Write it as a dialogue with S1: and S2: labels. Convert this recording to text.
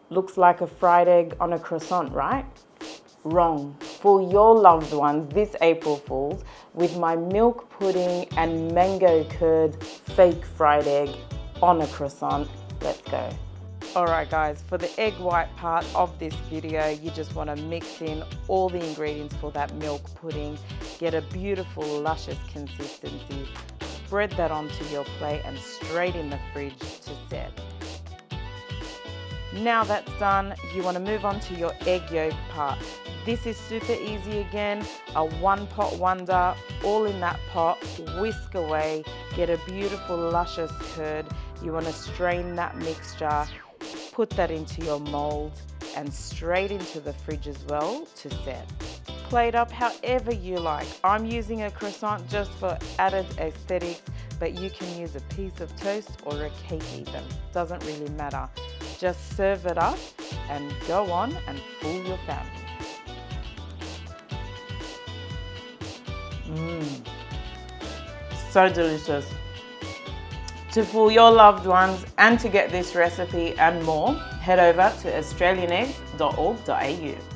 S1: Looks like a fried egg on a croissant, right? Wrong. Fool your loved ones this April Fool's with my milk pudding and mango curd fake fried egg on a croissant. Let's go. Alright guys, for the egg white part of this video, you just want to mix in all the ingredients for that milk pudding, get a beautiful luscious consistency, spread that onto your plate and straight in the fridge to set. Now that's done, you want to move on to your egg yolk part. This is super easy again, a one pot wonder, all in that pot, whisk away, get a beautiful luscious curd. You want to strain that mixture, put that into your mold and straight into the fridge as well to set. Plate up however you like. I'm using a croissant just for added aesthetics, but you can use a piece of toast or a cake even. Doesn't really matter. Just serve it up and go on and fool your family. So delicious. To fool your loved ones and to get this recipe and more, head over to australianeggs.org.au.